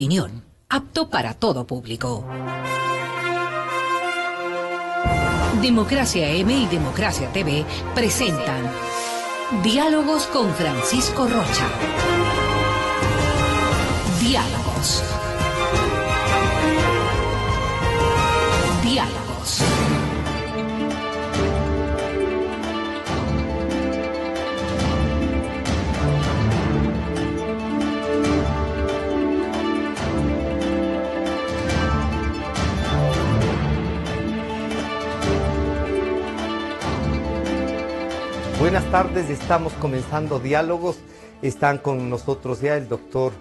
Opinión, apto para todo público. Democracia M y Democracia TV presentan Diálogos con Francisco Rocha. Diálogos. Diálogos. Buenas tardes, estamos comenzando Diálogos. Están con nosotros ya el doctor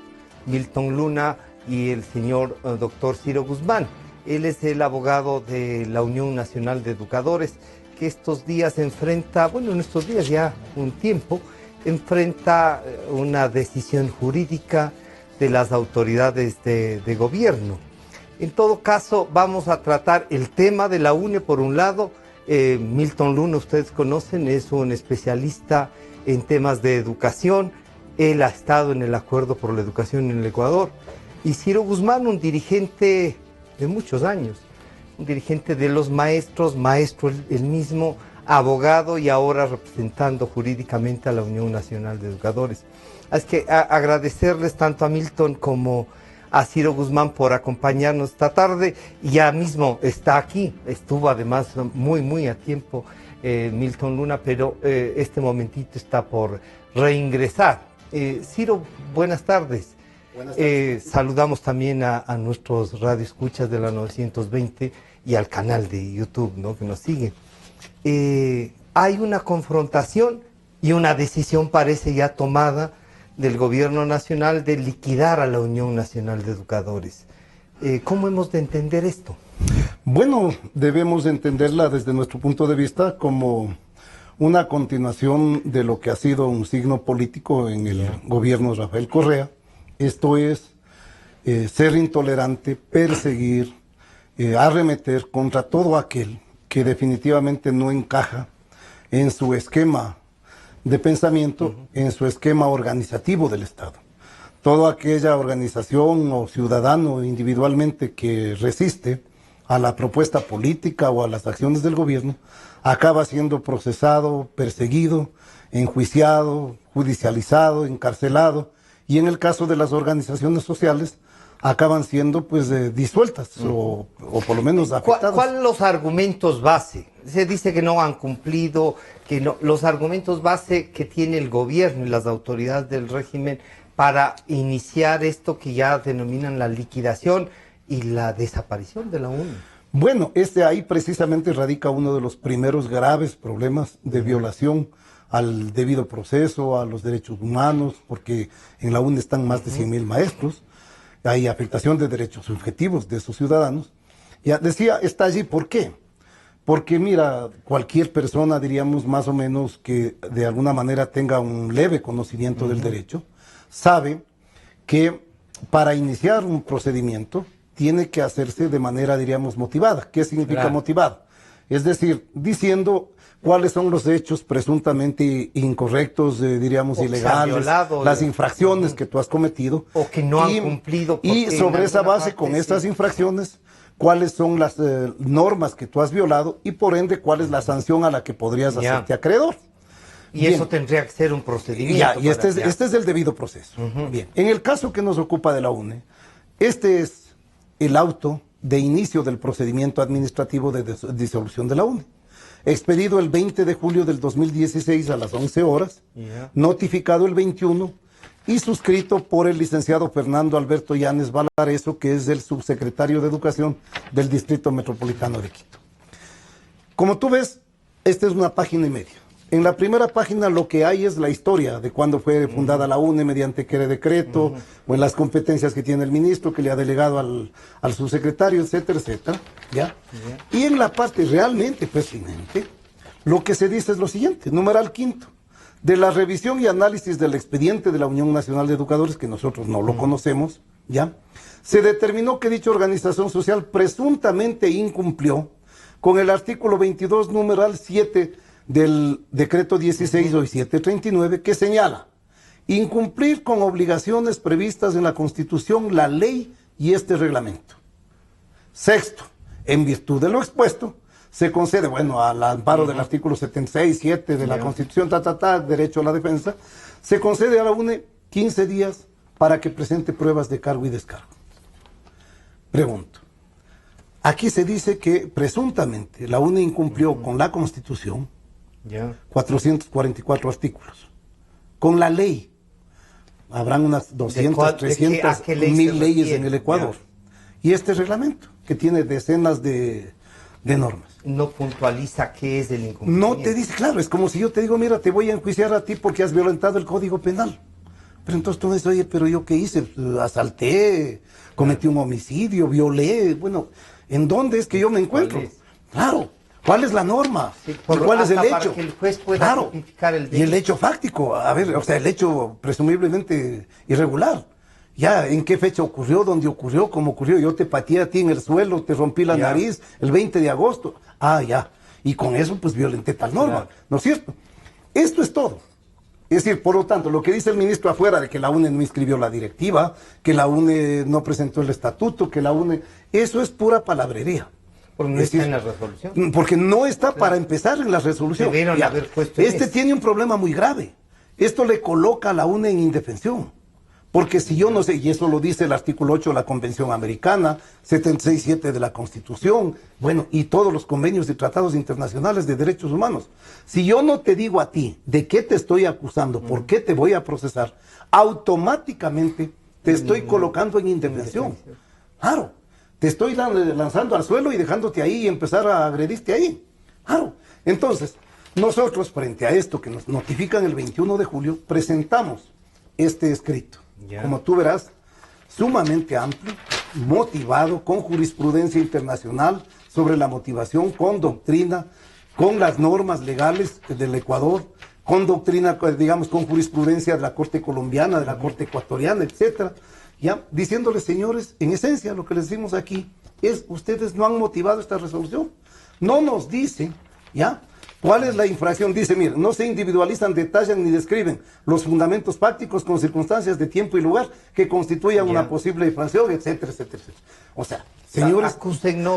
Milton Luna y el señor doctor Ciro Guzmán. Él es el abogado de la Unión Nacional de Educadores, que estos días enfrenta, bueno, en estos días ya un tiempo, enfrenta una decisión jurídica de las autoridades de gobierno. En todo caso, vamos a tratar el tema de la UNE por un lado. Milton Luna, ustedes conocen, es un especialista en temas de educación. Él ha estado en el Acuerdo por la Educación en el Ecuador. Y Ciro Guzmán, un dirigente de muchos años, un dirigente de los maestros, maestro él mismo, abogado y ahora representando jurídicamente a la Unión Nacional de Educadores. Así que agradecerles tanto a Milton como a Ciro Guzmán por acompañarnos esta tarde. Ya mismo está aquí, estuvo además muy a tiempo Milton Luna, pero este momentito está por reingresar. Ciro, buenas tardes. Buenas tardes. Saludamos también a nuestros radioescuchas de la 920 y al canal de YouTube, ¿no?, que nos sigue. Hay una confrontación y una decisión parece ya tomada del Gobierno Nacional de liquidar a la Unión Nacional de Educadores. ¿Cómo hemos de entender esto? Bueno, debemos entenderla desde nuestro punto de vista como una continuación de lo que ha sido un signo político en el gobierno de Rafael Correa. Esto es ser intolerante, perseguir, arremeter contra todo aquel que definitivamente no encaja en su esquema de pensamiento, en su esquema organizativo del Estado. Toda aquella organización o ciudadano individualmente que resiste a la propuesta política o a las acciones del gobierno, acaba siendo procesado, perseguido, enjuiciado, judicializado, encarcelado, y en el caso de las organizaciones sociales, acaban siendo pues disueltas o por lo menos afectadas. ¿Cuáles son los argumentos base? Se dice que no han cumplido, que no, los argumentos base que tiene el gobierno y las autoridades del régimen para iniciar esto que ya denominan la liquidación y la desaparición de la UNE. Bueno, ahí precisamente radica uno de los primeros graves problemas de violación al debido proceso, a los derechos humanos, porque en la UNE están más de 100.000 maestros. Hay afectación de derechos subjetivos de sus ciudadanos. Ya decía, está allí, ¿por qué? Porque mira, cualquier persona, diríamos más o menos, que de alguna manera tenga un leve conocimiento del derecho, sabe que para iniciar un procedimiento tiene que hacerse de manera, diríamos, motivada. ¿Qué significa motivada? Es decir, diciendo cuáles son los hechos presuntamente incorrectos, diríamos, ilegales, las infracciones que tú has cometido. O que no han cumplido. Y sobre esa base, con estas infracciones, cuáles son las normas que tú has violado y por ende cuál es la sanción a la que podrías hacerte acreedor. Y bien, eso tendría que ser un procedimiento. Y este es el debido proceso. Bien, en el caso que nos ocupa de la UNE, este es el auto de inicio del procedimiento administrativo de disolución de la UNE. Expedido el 20 de julio del 2016 a las 11 horas, notificado el 21 y suscrito por el licenciado Fernando Alberto Llanes Valareso, que es el subsecretario de Educación del Distrito Metropolitano de Quito. Como tú ves, esta es una página y media. En la primera página lo que hay es la historia de cuándo fue fundada la UNE, mediante qué decreto, o en las competencias que tiene el ministro, que le ha delegado al subsecretario, etcétera, etcétera. ¿Ya? Y en la parte realmente pertinente, lo que se dice es lo siguiente, numeral quinto, de la revisión y análisis del expediente de la Unión Nacional de Educadores, que nosotros no lo conocemos, ¿ya? Se determinó que dicha organización social presuntamente incumplió con el artículo 22, numeral 7 del decreto 16 o 739, que señala incumplir con obligaciones previstas en la Constitución, la ley y este reglamento. Sexto, en virtud de lo expuesto, se concede, bueno, al amparo del artículo 76, 7 de la Constitución, derecho a la defensa, se concede a la UNE 15 días para que presente pruebas de cargo y descargo. Pregunto, aquí se dice que presuntamente la UNE incumplió con la Constitución 444 artículos, con la ley. Habrán unas 200, 300, 1000 leyes en el Ecuador. Y este reglamento, que tiene decenas de normas. No puntualiza qué es el incumplimiento. No te dice, claro, es como si yo te digo, mira, te voy a enjuiciar a ti porque has violentado el Código Penal. Pero entonces tú me dices, oye, pero ¿yo qué hice? Asalté, cometí un homicidio, violé. Bueno, ¿en dónde es que yo me encuentro? Claro. ¿Cuál es la norma? Sí, ¿Cuál es el hecho? Para que el juez pueda tipificar el delito. Y el hecho fáctico, a ver, o sea, el hecho presumiblemente irregular. Ya, ¿en qué fecha ocurrió? ¿Dónde ocurrió? ¿Cómo ocurrió? Yo te pateé a ti en el suelo, te rompí la nariz el 20 de agosto. Ah, ya. Y con eso, pues, violenté tal norma. ¿No es cierto? Esto es todo. Es decir, por lo tanto, lo que dice el ministro afuera de que la UNE no inscribió la directiva, que la UNE no presentó el estatuto, que la UNE... Eso es pura palabrería. Porque no está en la resolución. Porque no está para empezar en la resolución. Debieron haber puesto tiene un problema muy grave. Esto le coloca a la UNE en indefensión. Porque si yo no sé, y eso lo dice el artículo 8 de la Convención Americana, 76.7 de la Constitución, bueno, y todos los convenios y tratados internacionales de derechos humanos. Si yo no te digo a ti de qué te estoy acusando, por qué te voy a procesar, automáticamente te estoy colocando en indefensión. Claro, te estoy lanzando al suelo y dejándote ahí y empezar a agredirte ahí. Claro, entonces, nosotros frente a esto que nos notifican el 21 de julio, presentamos este escrito. Como tú verás, sumamente amplio, motivado, con jurisprudencia internacional sobre la motivación, con doctrina, con las normas legales del Ecuador, con doctrina, digamos, con jurisprudencia de la Corte Colombiana, de la Corte Ecuatoriana, etcétera, ya, diciéndoles, señores, en esencia, lo que les decimos aquí es, ustedes no han motivado esta resolución, no nos dicen, ya, ¿cuál es la infracción? Dice, mire, no se individualizan, detallan ni describen los fundamentos fácticos con circunstancias de tiempo y lugar que constituyan una posible infracción, etcétera, etcétera, etcétera. O sea, señores,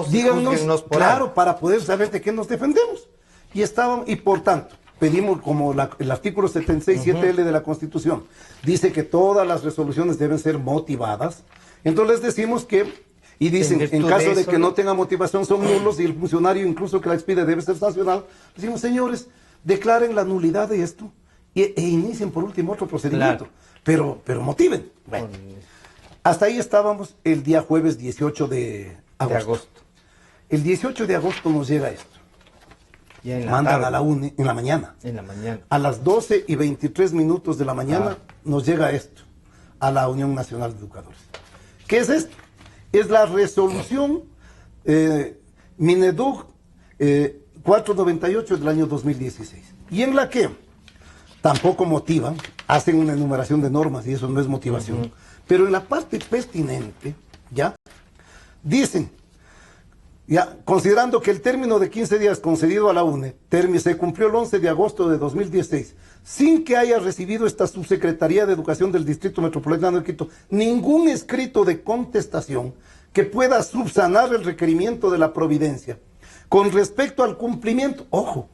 díganos, claro, para poder saber de qué nos defendemos. Y por tanto, pedimos, como el artículo 76.7L de la Constitución dice que todas las resoluciones deben ser motivadas, entonces les decimos que... Y dicen, en caso de que no tenga motivación, son nulos y el funcionario incluso que la expide debe ser sancionado. Decimos, señores, declaren la nulidad de esto e inicien por último otro procedimiento. Claro. Pero motiven. Bueno, hasta ahí estábamos el día jueves 18 de agosto. El 18 de agosto nos llega esto. Ya en la Mandan tarde. a la UNE en la mañana. En la mañana. A las 12:23 de la mañana nos llega esto a la Unión Nacional de Educadores. ¿Qué es esto? Es la resolución Mineduc 498 del año 2016. Y en la que tampoco motivan, hacen una enumeración de normas y eso no es motivación. Pero en la parte pertinente, ya, dicen, ya, considerando que el término de 15 días concedido a la UNE se cumplió el 11 de agosto de 2016, sin que haya recibido esta Subsecretaría de Educación del Distrito Metropolitano de Quito ningún escrito de contestación que pueda subsanar el requerimiento de la providencia con respecto al cumplimiento, ojo,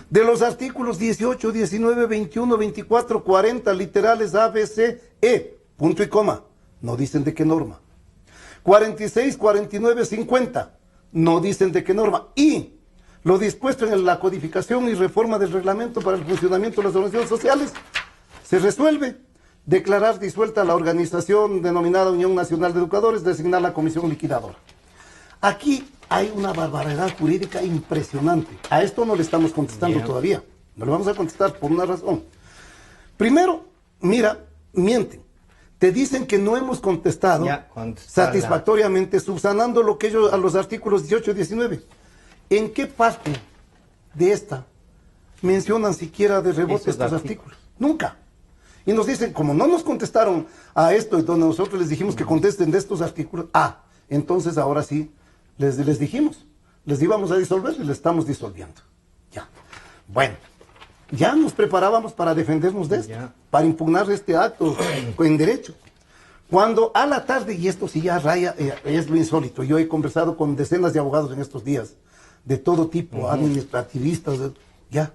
de los artículos 18, 19, 21, 24, 40, literales A, B, C, E, punto y coma, no dicen de qué norma, 46, 49, 50, no dicen de qué norma, y lo dispuesto en la codificación y reforma del reglamento para el funcionamiento de las organizaciones sociales, se resuelve declarar disuelta la organización denominada Unión Nacional de Educadores, designar la comisión liquidadora. Aquí hay una barbaridad jurídica impresionante. A esto no le estamos contestando todavía. No le vamos a contestar por una razón. Primero, mira, mienten. Te dicen que no hemos contestado satisfactoriamente, subsanando lo que ellos a los artículos 18 y 19. ¿En qué parte de esta mencionan siquiera de rebote estos artículos? Nunca. Y nos dicen, como no nos contestaron a esto, donde nosotros les dijimos que contesten de estos artículos, entonces ahora sí, les dijimos, les íbamos a disolver y les estamos disolviendo. Ya. Bueno, ya nos preparábamos para defendernos de esto, para impugnar este acto en derecho. Cuando a la tarde, y esto sí ya raya, es lo insólito, yo he conversado con decenas de abogados en estos días, de todo tipo, administrativistas, ya.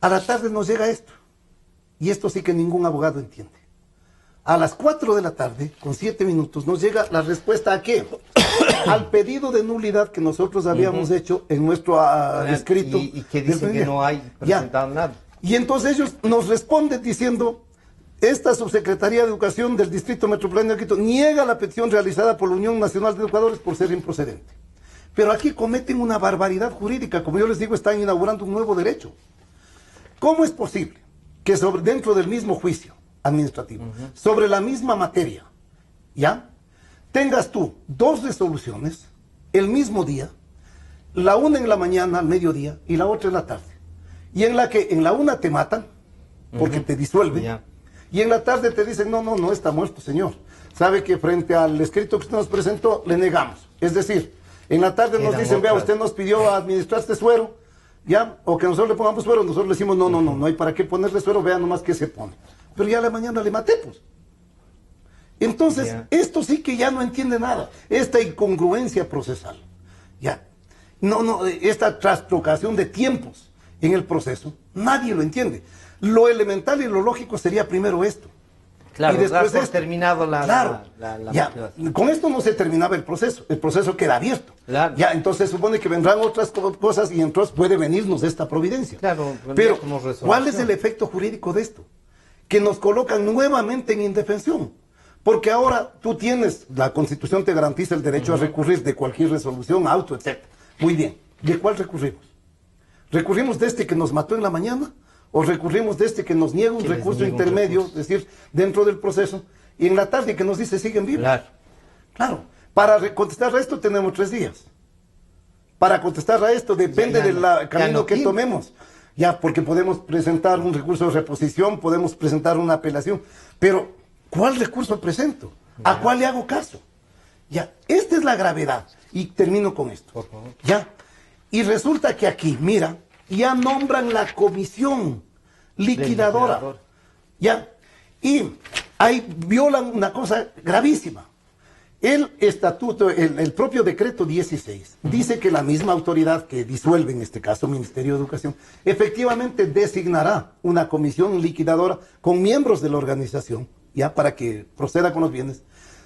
A la tarde nos llega esto, y esto sí que ningún abogado entiende. A las 4 de la tarde, con 7 minutos, nos llega la respuesta ¿a qué? Al pedido de nulidad que nosotros habíamos hecho en nuestro escrito. Y que dice que no hay presentado nada. Y entonces ellos nos responden diciendo, esta Subsecretaría de Educación del Distrito Metropolitano de Quito niega la petición realizada por la Unión Nacional de Educadores por ser improcedente. Pero aquí cometen una barbaridad jurídica, como yo les digo, están inaugurando un nuevo derecho. ¿Cómo es posible que dentro del mismo juicio administrativo, sobre la misma materia, ya, tengas tú 2 resoluciones el mismo día, la una en la mañana, al mediodía, y la otra en la tarde? Y en la que en la una te matan, porque te disuelven, y en la tarde te dicen, no está muerto, señor. Sabe que frente al escrito que usted nos presentó, le negamos. Es decir, en la tarde nos dicen, vea, usted nos pidió administrar este suero, ya, o que nosotros le pongamos suero, nosotros le decimos, no hay para qué ponerle suero, vea nomás qué se pone. Pero ya a la mañana le maté, pues. Entonces, esto sí que ya no entiende nada, esta incongruencia procesal, ya. Esta traslocación de tiempos en el proceso, nadie lo entiende. Lo elemental y lo lógico sería primero esto. Claro, y después dar por terminado la con esto no se terminaba el proceso queda abierto. Claro. Ya, entonces supone que vendrán otras cosas y entonces puede venirnos esta providencia. Claro, pero ¿cuál es el efecto jurídico de esto? Que nos colocan nuevamente en indefensión. Porque ahora tú tienes, la Constitución te garantiza el derecho a recurrir de cualquier resolución, auto, etc. Muy bien, ¿de cuál recurrimos? ¿Recurrimos de este que nos mató en la mañana? ¿O recurrimos de este que nos niega un recurso intermedio, es decir, dentro del proceso, y en la tarde que nos dice siguen vivos? Claro. Para contestar a esto tenemos 3 días. Para contestar a esto depende del camino que tomemos. Ya, porque podemos presentar un recurso de reposición, podemos presentar una apelación, pero ¿cuál recurso presento? ¿A cuál le hago caso? Ya, esta es la gravedad. Y termino con esto. Por favor. Ya. Y resulta que aquí, mira, ya nombran la comisión liquidadora. Ya. Y ahí violan una cosa gravísima. El estatuto, el propio decreto 16, dice que la misma autoridad que disuelve, en este caso Ministerio de Educación, efectivamente designará una comisión liquidadora con miembros de la organización, ya para que proceda con los bienes,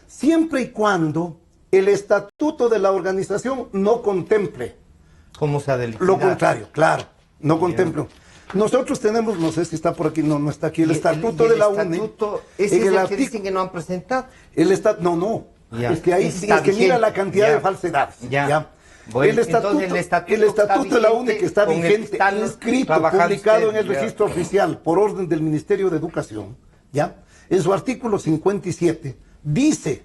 siempre y cuando el estatuto de la organización no contemple ¿cómo se ha de liquidar? Lo contrario, claro, no contemplo. Nosotros tenemos, no sé si está por aquí, no está aquí, el estatuto de la UNE. ¿Ese es el que dicen que no han presentado? No. Es que ahí es que mira la cantidad de falsedades. Bueno, el estatuto de la UNE que está vigente, inscrito, publicado en el registro oficial por orden del Ministerio de Educación, ¿ya? En su artículo 57 dice,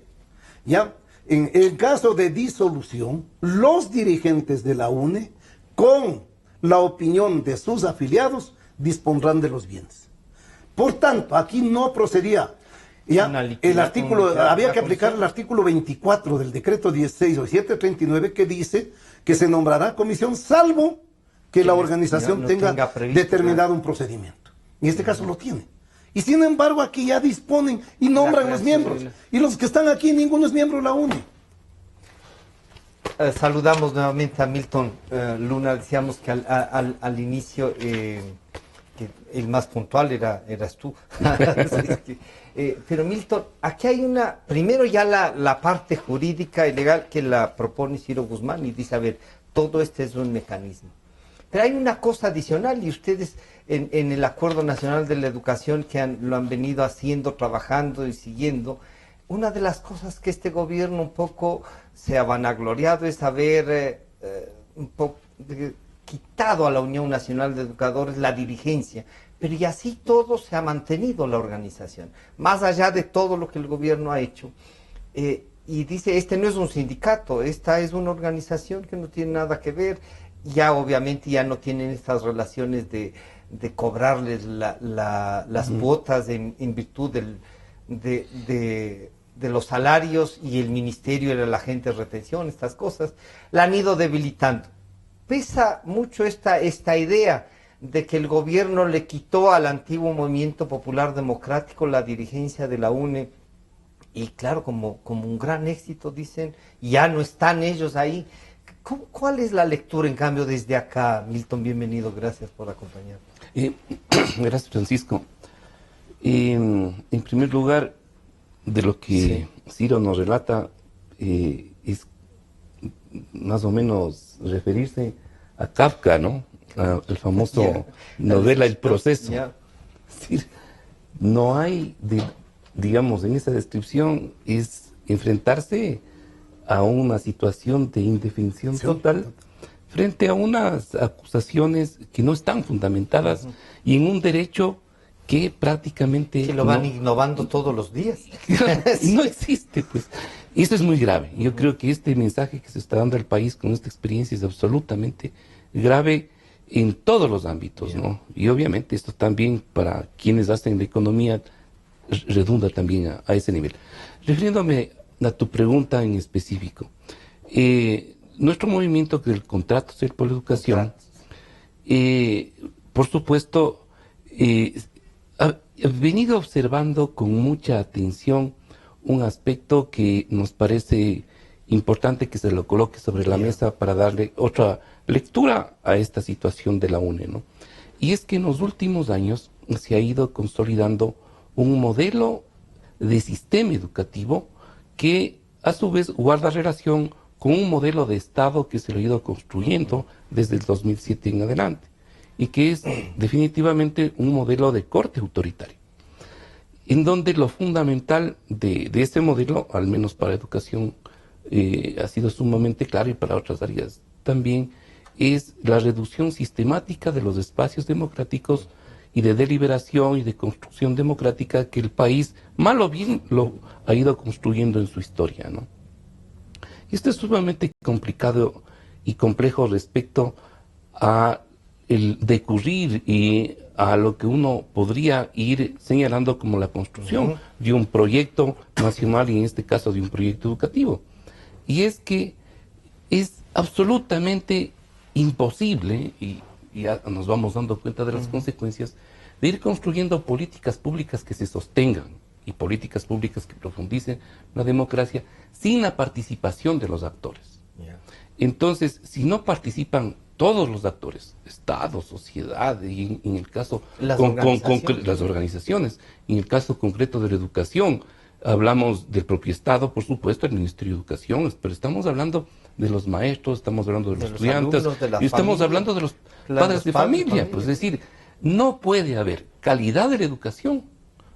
¿ya? En el caso de disolución, los dirigentes de la UNE, con la opinión de sus afiliados, dispondrán de los bienes. Por tanto, aquí no procedía. Ya, el artículo, había que aplicar el artículo 24 del decreto 16 o 739 que dice que se nombrará comisión salvo que la organización tenga determinado un procedimiento. En este caso lo tiene. Y sin embargo aquí ya disponen y nombran los miembros. Y los que están aquí, ninguno es miembro de la UNE. Saludamos nuevamente a Milton Luna. Decíamos que al inicio que el más puntual eras tú. Pero Milton, aquí hay primero ya la parte jurídica y legal que la propone Ciro Guzmán y dice, a ver, todo este es un mecanismo. Pero hay una cosa adicional y ustedes en el Acuerdo Nacional de la Educación que lo han venido haciendo, trabajando y siguiendo, una de las cosas que este gobierno un poco se ha vanagloriado es haber un poco quitado a la Unión Nacional de Educadores la dirigencia, pero y así todo se ha mantenido la organización, más allá de todo lo que el gobierno ha hecho. Y dice, este no es un sindicato, esta es una organización que no tiene nada que ver, ya obviamente ya no tienen estas relaciones de cobrarles las cuotas en virtud de los salarios y el ministerio era la agente de retención, estas cosas, la han ido debilitando. Pesa mucho esta idea de que el gobierno le quitó al antiguo Movimiento Popular Democrático la dirigencia de la UNE, y claro, como un gran éxito, dicen, ya no están ellos ahí. ¿Cuál es la lectura, en cambio, desde acá? Milton, bienvenido, gracias por acompañarnos. Gracias, Francisco. En primer lugar, de lo que Ciro nos relata, es más o menos referirse a Kafka, ¿no? El famoso novela El Proceso. Es decir, no hay, digamos, en esa descripción, es enfrentarse a una situación de indefensión total frente a unas acusaciones que no están fundamentadas y en un derecho que prácticamente... Que lo van innovando todos los días. No existe, pues. Y eso es muy grave. Yo creo que este mensaje que se está dando al país con esta experiencia es absolutamente grave en todos los ámbitos, ¿no? Y obviamente esto también para quienes hacen la economía redunda también a ese nivel. Refiriéndome a tu pregunta en específico, nuestro movimiento del Contrato Social por la Educación, por supuesto, ha venido observando con mucha atención un aspecto que nos parece importante que se lo coloque sobre la mesa para darle otra lectura a esta situación de la UNE, ¿no? Y es que en los últimos años se ha ido consolidando un modelo de sistema educativo que a su vez guarda relación con un modelo de Estado que se lo ha ido construyendo desde el 2007 en adelante y que es definitivamente un modelo de corte autoritario, en donde lo fundamental de ese modelo, al menos para educación, ha sido sumamente claro y para otras áreas también, es la reducción sistemática de los espacios democráticos y de deliberación y de construcción democrática que el país, mal o bien, lo ha ido construyendo en su historia, ¿no? Esto es sumamente complicado y complejo respecto a el decurrir y a lo que uno podría ir señalando como la construcción de un proyecto nacional y en este caso de un proyecto educativo. Y es que es absolutamente imposible, y ya nos vamos dando cuenta de las consecuencias, de ir construyendo políticas públicas que se sostengan y políticas públicas que profundicen la democracia sin la participación de los actores. Entonces, si no participan todos los actores, Estado, sociedad, y en el caso las organizaciones, en el caso concreto de la educación, hablamos del propio Estado, por supuesto, el Ministerio de Educación, pero estamos hablando de los maestros, estamos hablando de los estudiantes, y estamos hablando de los padres de familia. Pues es decir, no puede haber calidad de la educación,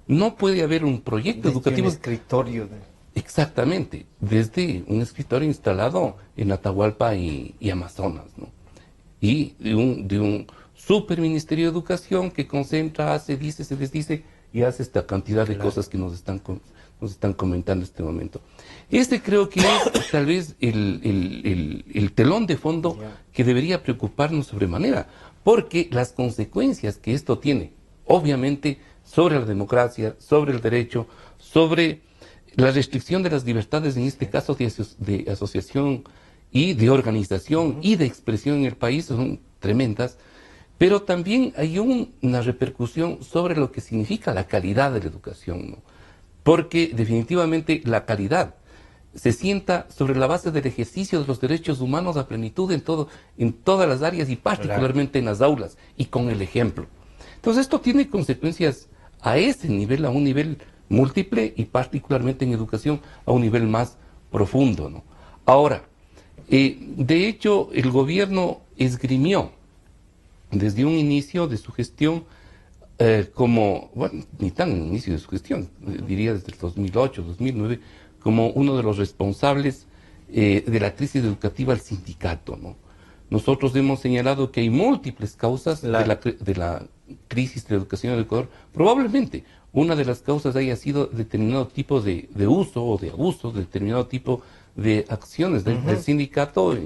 no puede haber un proyecto educativo. Un escritorio. Exactamente, desde un escritorio instalado en Atahualpa y Amazonas, ¿no? Y de un super Ministerio de Educación que concentra, hace, dice, se desdice y hace esta cantidad de cosas que nos están comentando en este momento. Este creo que es tal vez el telón de fondo que debería preocuparnos sobremanera, porque las consecuencias que esto tiene, obviamente, sobre la democracia, sobre el derecho, sobre la restricción de las libertades, en este caso de asociación y de organización y de expresión en el país, son tremendas, pero también hay una repercusión sobre lo que significa la calidad de la educación, ¿no? Porque definitivamente la calidad se sienta sobre la base del ejercicio de los derechos humanos a plenitud en todas las áreas y particularmente en las aulas y con el ejemplo. Entonces esto tiene consecuencias a ese nivel, a un nivel múltiple y particularmente en educación a un nivel más profundo, ¿no? Ahora, de hecho, el gobierno esgrimió desde un inicio de su gestión ni tan inicio de su gestión, diría desde el 2008, 2009, como uno de los responsables de la crisis educativa al sindicato, ¿no? Nosotros hemos señalado que hay múltiples causas de la crisis de la educación en el Ecuador. Probablemente una de las causas haya sido determinado tipo de uso o de abuso, de determinado tipo de acciones del sindicato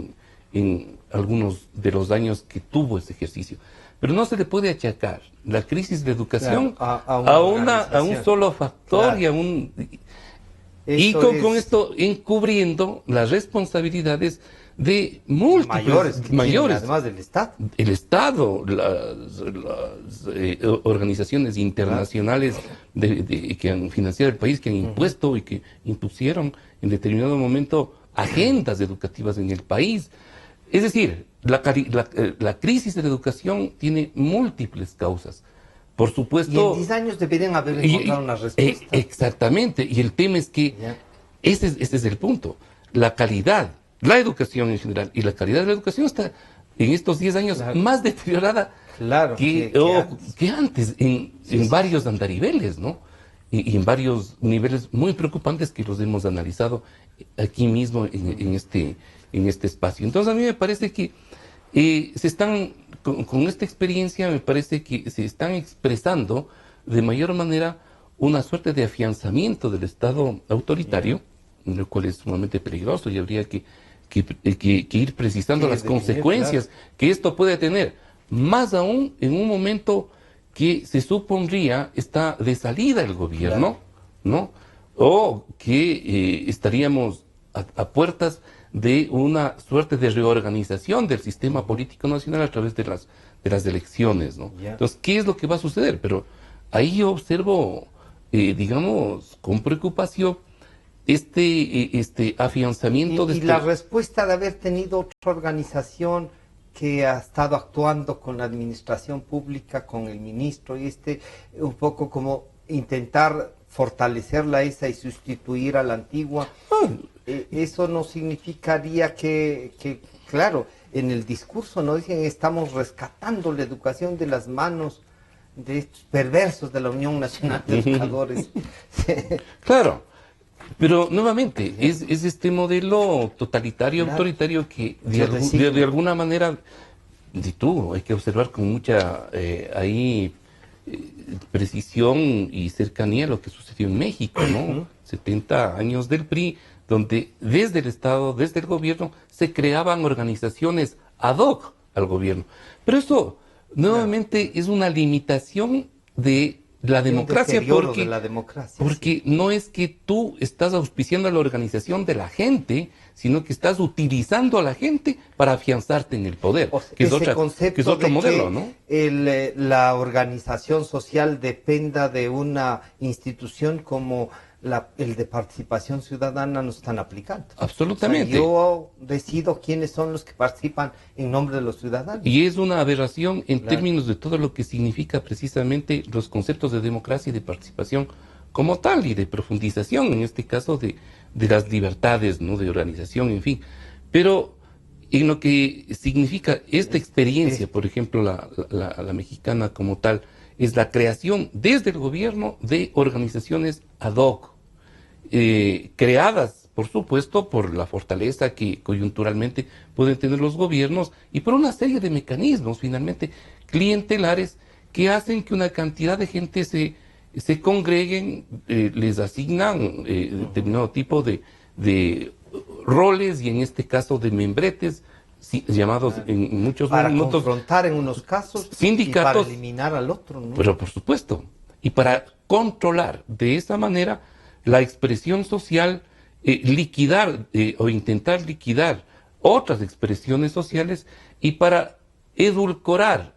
en algunos de los años que tuvo ese ejercicio. Pero no se le puede achacar la crisis de educación a un solo factor y Y con esto encubriendo las responsabilidades de múltiples mayores, además del Estado. El Estado, organizaciones internacionales que han financiado el país, que han impuesto y que impusieron en determinado momento agendas educativas en el país. Es decir, la crisis de la educación tiene múltiples causas. Por supuesto. Y en 10 años deberían haber encontrado una respuesta. Exactamente. Y el tema es que ese es el punto. La calidad, la educación en general y la calidad de la educación está en estos 10 años más deteriorada que antes en varios andariveles, ¿no? Y en varios niveles muy preocupantes que los hemos analizado aquí mismo en este espacio. Entonces a mí me parece que con esta experiencia me parece que se están expresando de mayor manera una suerte de afianzamiento del Estado autoritario, lo cual es sumamente peligroso y habría que ir precisando las consecuencias que esto puede tener, más aún en un momento que se supondría está de salida el gobierno, ¿no? O que estaríamos a puertas de una suerte de reorganización del sistema político nacional a través de las elecciones, ¿no? Entonces, ¿qué es lo que va a suceder? Pero ahí yo observo, digamos, con preocupación este afianzamiento y la respuesta de haber tenido otra organización que ha estado actuando con la administración pública, con el ministro, y un poco como intentar fortalecerla esa y sustituir a la antigua. Eso no significaría que, claro, en el discurso no dicen estamos rescatando la educación de las manos de estos perversos de la Unión Nacional de Educadores. Claro, pero nuevamente es este modelo totalitario, autoritario que de alguna manera, hay que observar con mucha precisión y cercanía lo que sucedió en México, ¿no? 70 años del PRI, donde desde el Estado, desde el gobierno, se creaban organizaciones ad hoc al gobierno. Pero eso, nuevamente, es una limitación de la democracia, porque no es que tú estás auspiciando a la organización de la gente, sino que estás utilizando a la gente para afianzarte en el poder, que es otro modelo, ¿no? La organización social dependa de una institución como el de participación ciudadana no están aplicando. Absolutamente. O sea, yo decido quiénes son los que participan en nombre de los ciudadanos. Y es una aberración en términos de todo lo que significa precisamente los conceptos de democracia y de participación como tal, y de profundización, en este caso, de las libertades, ¿no? De organización, en fin. Pero en lo que significa esta experiencia, por ejemplo, la mexicana como tal, es la creación desde el gobierno de organizaciones ad hoc, creadas, por supuesto, por la fortaleza que coyunturalmente pueden tener los gobiernos y por una serie de mecanismos, finalmente, clientelares que hacen que una cantidad de gente se congreguen, les asignan determinado tipo de roles y en este caso de membretes, llamados en muchos momentos para confrontar en unos casos sindicatos, y para eliminar al otro, ¿no? Pero por supuesto, y para controlar de esa manera la expresión social, liquidar o intentar liquidar otras expresiones sociales y para edulcorar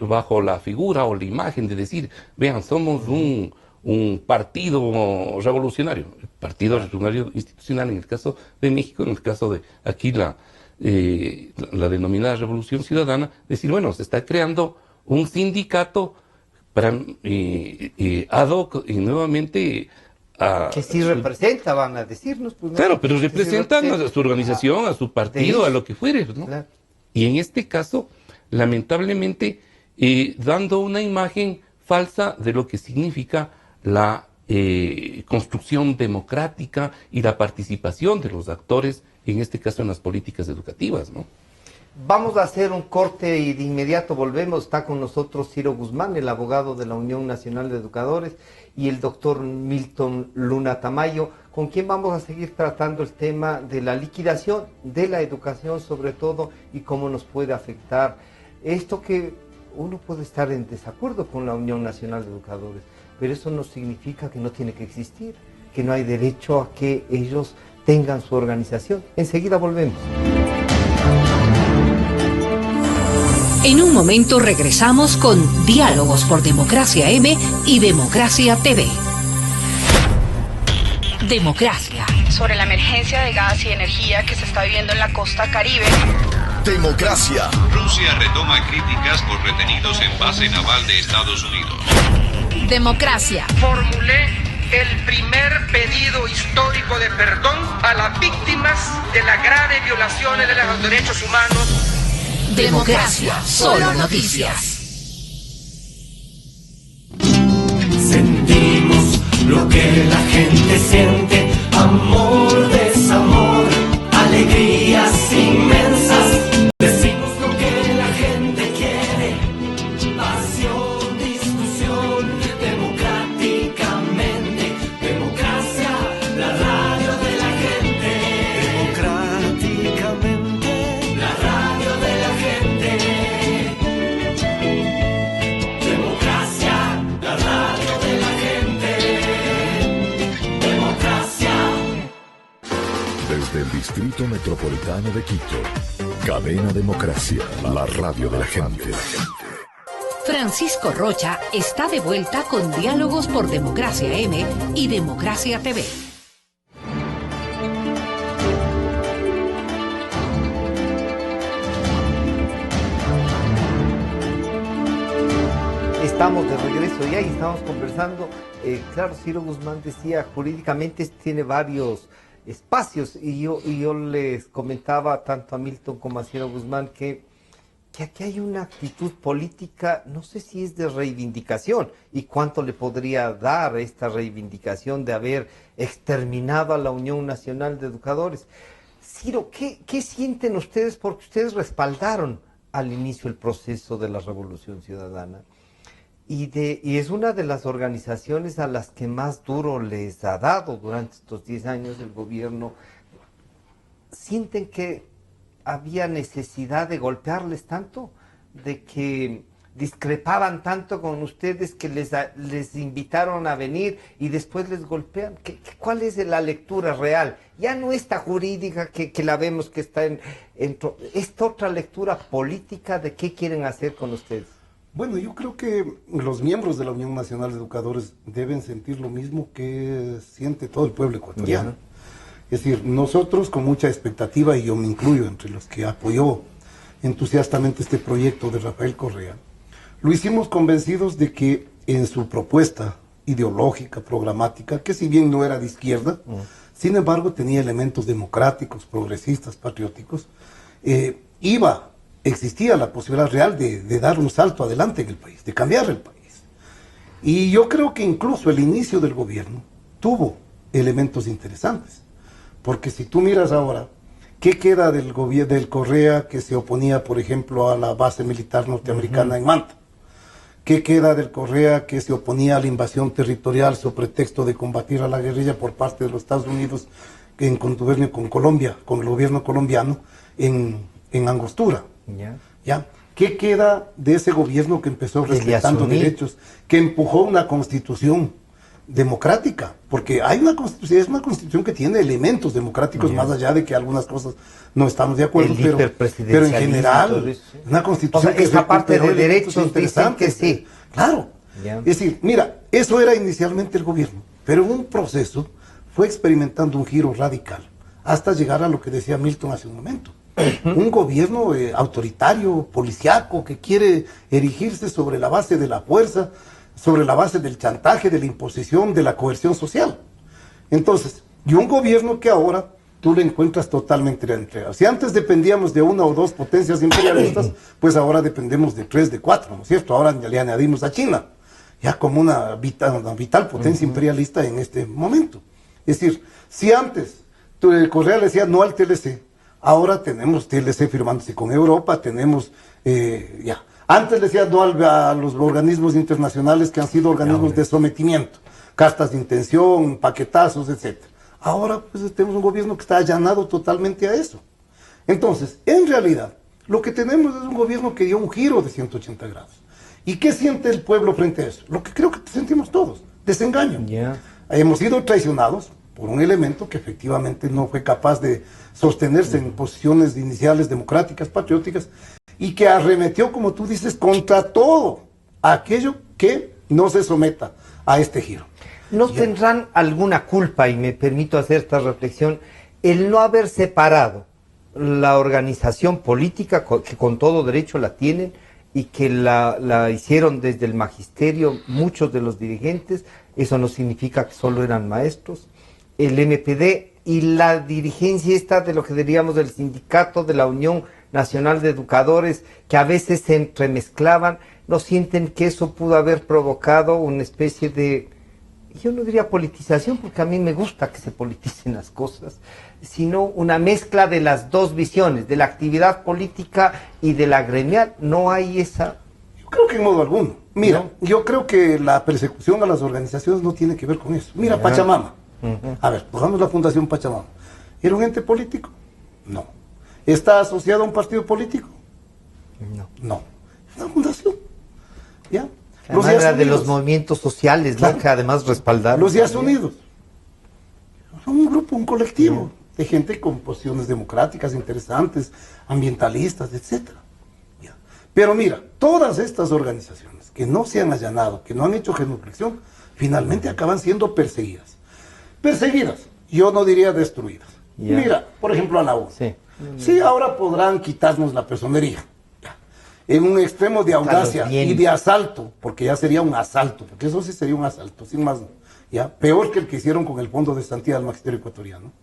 bajo la figura o la imagen de decir, vean, somos un partido revolucionario, el partido revolucionario institucional en el caso de México, en el caso de aquí la denominada Revolución Ciudadana, decir, bueno, se está creando un sindicato para ad hoc y nuevamente que sí representa, van a decirnos. Pues, ¿no? Claro, pero representan a su organización, a su partido, a lo que fuere, ¿no? Claro. Y en este caso, lamentablemente, dando una imagen falsa de lo que significa la construcción democrática y la participación de los actores, en este caso en las políticas educativas, ¿no? Vamos a hacer un corte y de inmediato volvemos. Está con nosotros Ciro Guzmán, el abogado de la Unión Nacional de Educadores, y el doctor Milton Luna Tamayo, con quien vamos a seguir tratando el tema de la liquidación de la educación, sobre todo, y cómo nos puede afectar esto, que uno puede estar en desacuerdo con la Unión Nacional de Educadores, pero eso no significa que no tiene que existir, que no hay derecho a que ellos tengan su organización. Enseguida volvemos. En un momento regresamos con Diálogos por Democracia M y Democracia TV. Democracia. Sobre la emergencia de gas y energía que se está viviendo en la costa Caribe. Democracia. Rusia retoma críticas por retenidos en base naval de Estados Unidos. Democracia. Formulé el primer pedido histórico de perdón a las víctimas de las graves violaciones de los derechos humanos. Democracia, solo noticias. Sentimos lo que la gente siente, amor, desamor, alegrías inmensas. Decimos lo que la gente quiere, pasión, discusión, democráticamente. Democracia, la radio de la gente. Democráticamente, la radio de la gente. Democracia, la radio de la gente. Democracia. Desde el Distrito Metropolitano de Quito, Cadena Democracia, la radio de la gente. Francisco Rocha está de vuelta con Diálogos por Democracia M y Democracia TV. Estamos de regreso ya y estamos conversando. Claro, Ciro Guzmán decía, jurídicamente tiene varios espacios y yo les comentaba tanto a Milton como a Ciro Guzmán que aquí hay una actitud política, no sé si es de reivindicación y cuánto le podría dar esta reivindicación de haber exterminado a la Unión Nacional de Educadores. Ciro, ¿qué sienten ustedes? Porque ustedes respaldaron al inicio el proceso de la Revolución Ciudadana. Y es una de las organizaciones a las que más duro les ha dado durante estos 10 años el gobierno. ¿Sienten que había necesidad de golpearles tanto? ¿De que discrepaban tanto con ustedes que les invitaron a venir y después les golpean? ¿Cuál es la lectura real? Ya no esta jurídica que la vemos que está esta otra lectura política de qué quieren hacer con ustedes. Bueno, yo creo que los miembros de la Unión Nacional de Educadores deben sentir lo mismo que siente todo el pueblo ecuatoriano. Es decir, nosotros con mucha expectativa, y yo me incluyo entre los que apoyó entusiastamente este proyecto de Rafael Correa, lo hicimos convencidos de que en su propuesta ideológica, programática, que si bien no era de izquierda, sin embargo tenía elementos democráticos, progresistas, patrióticos, existía la posibilidad real de dar un salto adelante en el país, de cambiar el país. Y yo creo que incluso el inicio del gobierno tuvo elementos interesantes, porque si tú miras ahora, ¿qué queda del Correa que se oponía, por ejemplo, a la base militar norteamericana en Manta? ¿Qué queda del Correa que se oponía a la invasión territorial sobre pretexto de combatir a la guerrilla por parte de los Estados Unidos en contubernio con Colombia, con el gobierno colombiano en Angostura? ¿Ya? ¿Qué queda de ese gobierno que empezó respetando derechos, que empujó una constitución democrática? Porque hay una constitución, es una constitución que tiene elementos democráticos, más allá de que algunas cosas no estamos de acuerdo, pero en general, una constitución que esa parte de derechos interesantes. Sí. Claro. Es decir, mira, eso era inicialmente el gobierno, pero en un proceso fue experimentando un giro radical, hasta llegar a lo que decía Milton hace un momento. Un gobierno autoritario, policíaco, que quiere erigirse sobre la base de la fuerza, sobre la base del chantaje, de la imposición, de la coerción social. Entonces, y un gobierno que ahora tú le encuentras totalmente entregado. Si antes dependíamos de una o dos potencias imperialistas, pues ahora dependemos de 3, de 4, ¿no es cierto? Ahora le añadimos a China, ya como una vital potencia imperialista en este momento. Es decir, si antes Correa le decía no al TLC, ahora tenemos TLC firmándose con Europa, tenemos Antes le decía no a los organismos internacionales que han sido organismos de sometimiento, cartas de intención, paquetazos, etc. Ahora pues tenemos un gobierno que está allanado totalmente a eso. Entonces, en realidad, lo que tenemos es un gobierno que dio un giro de 180 grados. ¿Y qué siente el pueblo frente a eso? Lo que creo que sentimos todos, desengaño. hemos sido traicionados por un elemento que efectivamente no fue capaz de sostenerse en posiciones iniciales democráticas, patrióticas, y que arremetió, como tú dices, contra todo aquello que no se someta a este giro. ¿No tendrán alguna culpa, y me permito hacer esta reflexión, el no haber separado la organización política, que con todo derecho la tienen, y que la hicieron desde el magisterio muchos de los dirigentes? Eso no significa que solo eran maestros. El MPD y la dirigencia esta de lo que diríamos del sindicato de la Unión Nacional de Educadores, que a veces se entremezclaban, ¿no sienten que eso pudo haber provocado una especie de, yo no diría politización, porque a mí me gusta que se politicen las cosas, sino una mezcla de las dos visiones, de la actividad política y de la gremial? ¿No hay esa? Yo creo que en modo alguno. Mira, yo creo que la persecución a las organizaciones no tiene que ver con eso. Mira, Pachamama. A ver, pongamos la Fundación Pachamama. ¿Era un ente político? No. ¿Está asociado a un partido político? No. Es una fundación. ¿Ya? Los era de los movimientos sociales, claro, ¿no? Que además respaldaron. Los Días Unidos. Son un grupo, un colectivo de gente con posiciones democráticas, interesantes, ambientalistas, etcétera. ¿Ya? Pero mira, todas estas organizaciones que no se han allanado, que no han hecho genuflexión, finalmente acaban siendo perseguidas. Perseguidas, yo no diría destruidas. Mira, por ejemplo, a la U. Sí, ahora podrán quitarnos la personería. En un extremo de audacia y de asalto, porque ya sería un asalto, porque eso sí sería un asalto, sin más, ¿ya? Peor que el que hicieron con el Fondo de Estantía del Magisterio Ecuatoriano,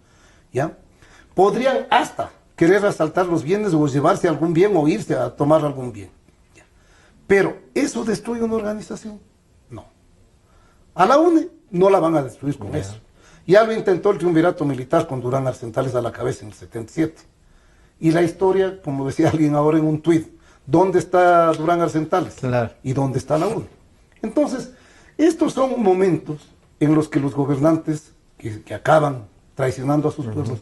¿ya? Podrían hasta querer asaltar los bienes o llevarse algún bien o irse a tomar algún bien, ¿ya? Pero, ¿eso destruye una organización? No. A la UNE no la van a destruir con eso. Ya lo intentó el triunvirato militar con Durán Arcentales a la cabeza en el 77. Y la historia, como decía alguien ahora en un tuit, ¿dónde está Durán Arcentales? Claro. ¿Y dónde está la UNE? Entonces, estos son momentos en los que los gobernantes que acaban traicionando a sus pueblos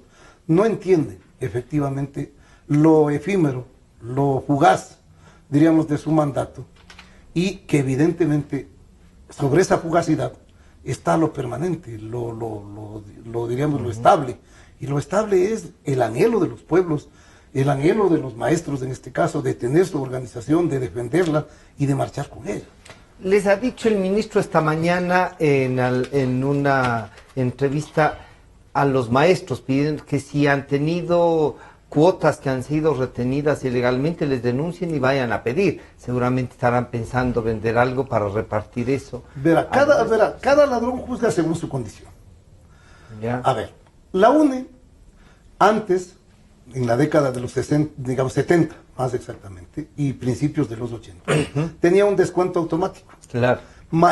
no entienden efectivamente lo efímero, lo fugaz, diríamos, de su mandato, y que evidentemente sobre esa fugacidad está lo permanente, diríamos, lo estable. Y lo estable es el anhelo de los pueblos, el anhelo de los maestros en este caso, de tener su organización, de defenderla y de marchar con ella. Les ha dicho el ministro esta mañana en una entrevista a los maestros, piden que si han tenido cuotas que han sido retenidas ilegalmente, les denuncien y vayan a pedir. Seguramente estarán pensando vender algo para repartir eso. Cada ladrón juzga según su condición. Ya. A ver, la UNE, antes, en la década de los 60, digamos 70, más exactamente, y principios de los 80, tenía un descuento automático. Claro.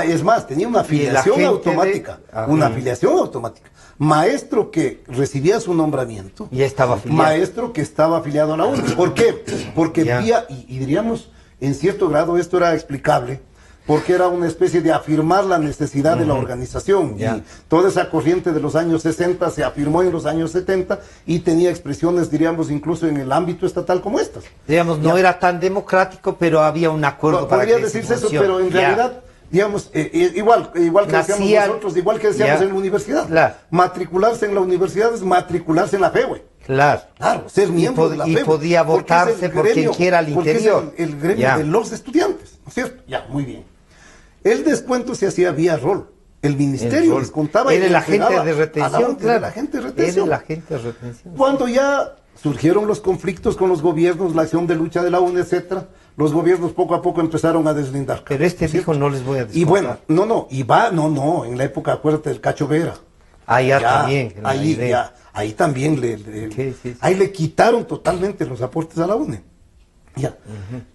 Es más, tenía una afiliación automática. Una afiliación automática. Maestro que recibía su nombramiento. Y estaba afiliado. Maestro que estaba afiliado a la UNE. ¿Por qué? Porque y diríamos, en cierto grado esto era explicable, porque era una especie de afirmar la necesidad de la organización. Y toda esa corriente de los años 60 se afirmó en los años 70 y tenía expresiones, diríamos, incluso en el ámbito estatal como estas. Digamos, no era tan democrático, pero había un acuerdo para que decirse eso, pero en realidad, digamos, igual que decíamos nosotros, igual que decíamos en la universidad. Claro. Matricularse en la universidad es matricularse en la fe, güey. Claro. Ser miembro de la FEU. Y podía votarse por quien quiera al interior. Es el gremio de los estudiantes, ¿no es cierto? Ya, muy bien. El descuento se hacía vía rol. El ministerio descontaba. Era el agente de retención. Claro, el agente de retención. Era el agente de retención. Cuando ya surgieron los conflictos con los gobiernos, la acción de lucha de la UNE, etcétera, los gobiernos poco a poco empezaron a deslindar. Pero dijo, no les voy a descontar. Y bueno, en la época, acuérdate, del Cacho Vera. También. Ahí también ahí le quitaron totalmente los aportes a la UNE.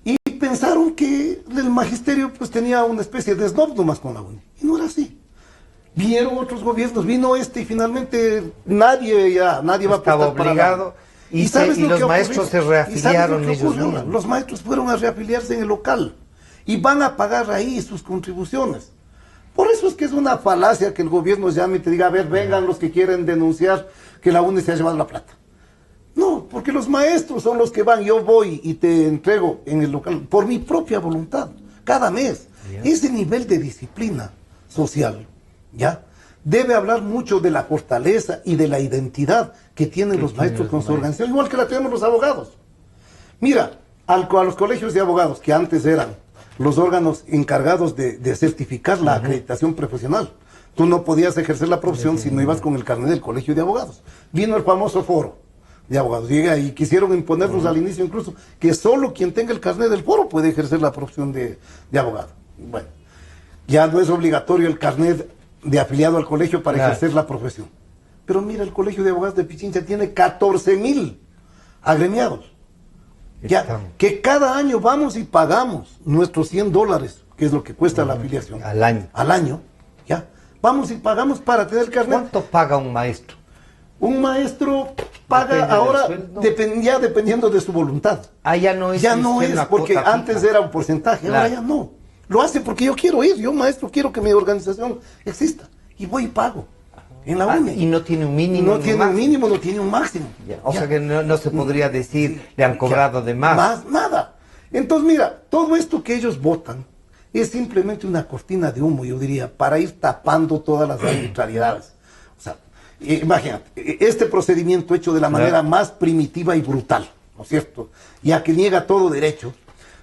Y pensaron que el magisterio pues tenía una especie de snob nomás con la UNE. Y no era así. Vieron otros gobiernos, vino y finalmente nadie va a estaba obligado. Y los maestros se reafiliaron ellos mismos. Los maestros fueron a reafiliarse en el local y van a pagar ahí sus contribuciones. Por eso es que es una falacia que el gobierno llame y te diga, a ver, vengan los que quieren denunciar que la UNE se ha llevado la plata. No, porque los maestros son los que van, yo voy y te entrego en el local, por mi propia voluntad, cada mes. Ese nivel de disciplina social, debe hablar mucho de la fortaleza y de la identidad que tienen los maestros con su organización, igual que la tenemos los abogados. Mira, a los colegios de abogados, que antes eran los órganos encargados de certificar la acreditación profesional, tú no podías ejercer la profesión si no ibas con el carnet del colegio de abogados. Vino el famoso foro de abogados, y quisieron imponernos al inicio incluso que solo quien tenga el carnet del foro puede ejercer la profesión de abogado. Bueno, ya no es obligatorio el carnet de afiliado al colegio para ejercer la profesión. Pero mira, el colegio de abogados de Pichincha tiene 14,000 agremiados. Ya, que cada año vamos y pagamos nuestros $100, que es lo que cuesta la afiliación. Al año. Al año, ya. Vamos y pagamos para tener el carnet. ¿Cuánto paga un maestro? Un maestro paga ahora dependiendo de su voluntad. Ah, ya no es. Ya no es, porque antes era un porcentaje, ahora ya no. Lo hace porque yo quiero ir, yo maestro quiero que mi organización exista. Y voy y pago. En la UNE. Y no tiene un mínimo. No tiene un mínimo, no tiene un máximo. O sea que no se podría decir, le han cobrado de más. Más, nada. Entonces mira, todo esto que ellos votan es simplemente una cortina de humo, yo diría, para ir tapando todas las arbitrariedades. O sea, imagínate, este procedimiento hecho de la manera más primitiva y brutal, ¿no es cierto? Ya que niega todo derecho,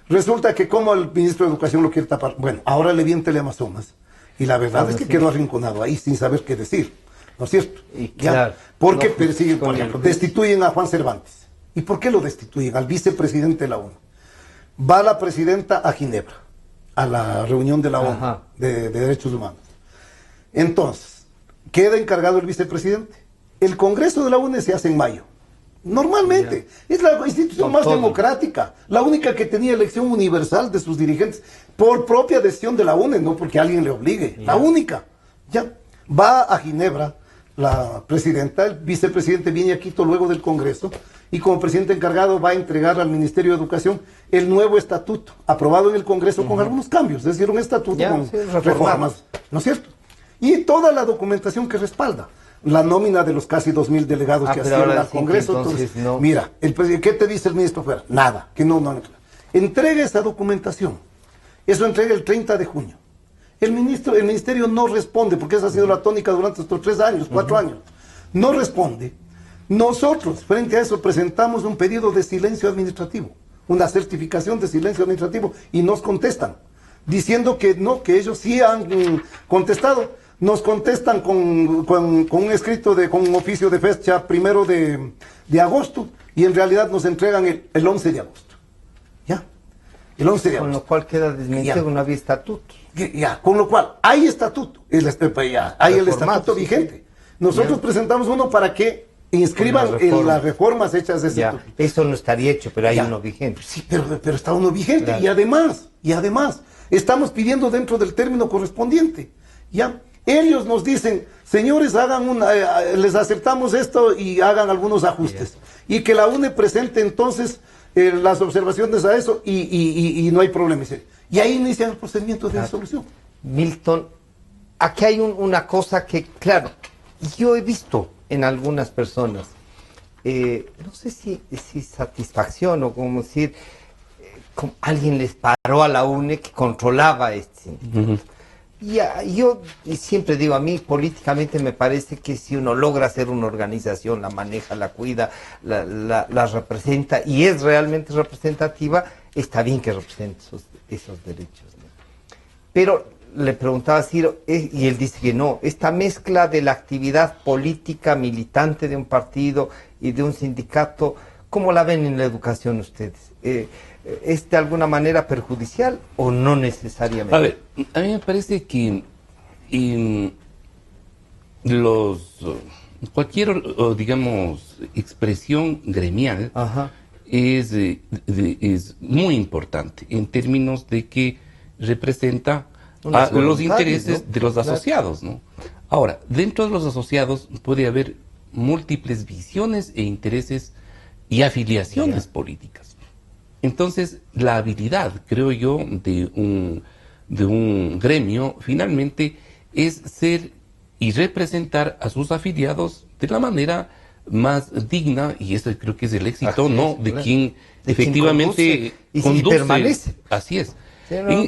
resulta que como el ministro de Educación lo quiere tapar, bueno, ahora le viene Teleamazonas, y la verdad es que quedó arrinconado ahí sin saber qué decir, ¿no es cierto? Claro, porque persiguen, por ejemplo, destituyen a Juan Cervantes. ¿Y por qué lo destituyen? Al vicepresidente de la ONU. Va la presidenta a Ginebra, a la reunión de la ONU de Derechos Humanos. Entonces, queda encargado el vicepresidente. El Congreso de la ONU se hace en mayo. Normalmente, es la institución más democrática, la única que tenía elección universal de sus dirigentes, por propia decisión de la ONU, no porque alguien le obligue, la única. Ya, va a Ginebra la presidenta, el vicepresidente viene a Quito luego del Congreso, y como presidente encargado va a entregar al Ministerio de Educación el nuevo estatuto, aprobado en el Congreso con algunos cambios, es decir, un estatuto con reformas, ¿no es cierto? Y toda la documentación que respalda. La nómina de los casi 2,000 delegados que asisten al Congreso. Entonces, no. Mira, ¿qué te dice el ministro Fuera? Nada, que no. Entrega esa documentación. Eso entrega el 30 de junio. El ministerio no responde, porque esa ha sido la tónica durante estos 3 años, 4 años. No responde. Nosotros, frente a eso, presentamos un pedido de silencio administrativo, una certificación de silencio administrativo, y nos contestan, diciendo que no, que ellos sí han contestado. Nos contestan con un escrito, con un oficio de fecha 1 de agosto, y en realidad nos entregan el 11 de agosto. ¿Ya? El 11 de agosto. Con lo cual queda desmentido, no había estatuto. Ya, con lo cual hay estatuto, hay el estatuto vigente. Nosotros presentamos uno para que inscriban en las reformas hechas de ese estatuto. Eso no estaría hecho, pero hay uno vigente. Sí, pero está uno vigente, claro. y además, estamos pidiendo dentro del término correspondiente. ¿Ya? Ellos nos dicen, señores, les aceptamos esto y hagan algunos ajustes. Y que la UNE presente entonces las observaciones a eso y no hay problema. Y ahí inician el procedimiento de disolución. Milton, aquí hay una cosa que, claro, yo he visto en algunas personas, no sé si satisfacción o como decir, como alguien les paró a la UNE que controlaba este sindicato. Yo siempre digo, a mí políticamente me parece que si uno logra hacer una organización, la maneja, la cuida, la representa y es realmente representativa, está bien que represente esos derechos, ¿no? Pero le preguntaba a Ciro, y él dice que no, esta mezcla de la actividad política militante de un partido y de un sindicato, ¿cómo la ven en la educación ustedes? ¿Es de alguna manera perjudicial o no necesariamente? A ver, a mí me parece que cualquier, digamos, expresión gremial es muy importante en términos de que representa a los intereses de los asociados, ¿no? Ahora, dentro de los asociados puede haber múltiples visiones e intereses y afiliaciones políticas. Entonces, la habilidad, creo yo, de un gremio, finalmente, es ser y representar a sus afiliados de la manera más digna, y eso creo que es el éxito, ¿no? De quien efectivamente conduce. Permanece. Así es.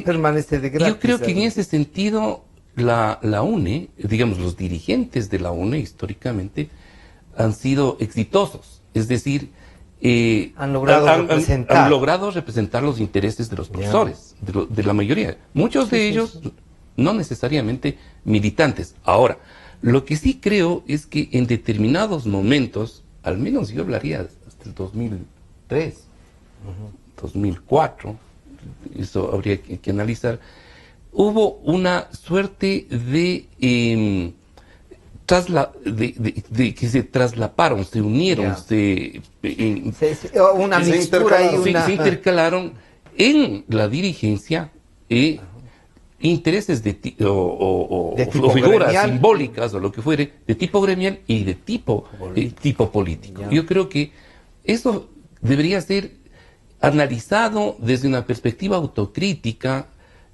Permanece de gratis. Yo creo que en ese sentido, la UNE, digamos, los dirigentes de la UNE históricamente han sido exitosos. Es decir, han logrado representar los intereses de los profesores, de la mayoría. Muchos de ellos no necesariamente militantes. Ahora, lo que sí creo es que en determinados momentos, al menos yo hablaría hasta el 2003, 2004, eso habría que analizar, hubo una suerte de que se traslaparon, se unieron, se intercalaron en la dirigencia intereses o figuras gremial, simbólicas o lo que fuere, de tipo gremial y de tipo político. Yo creo que eso debería ser analizado desde una perspectiva autocrítica,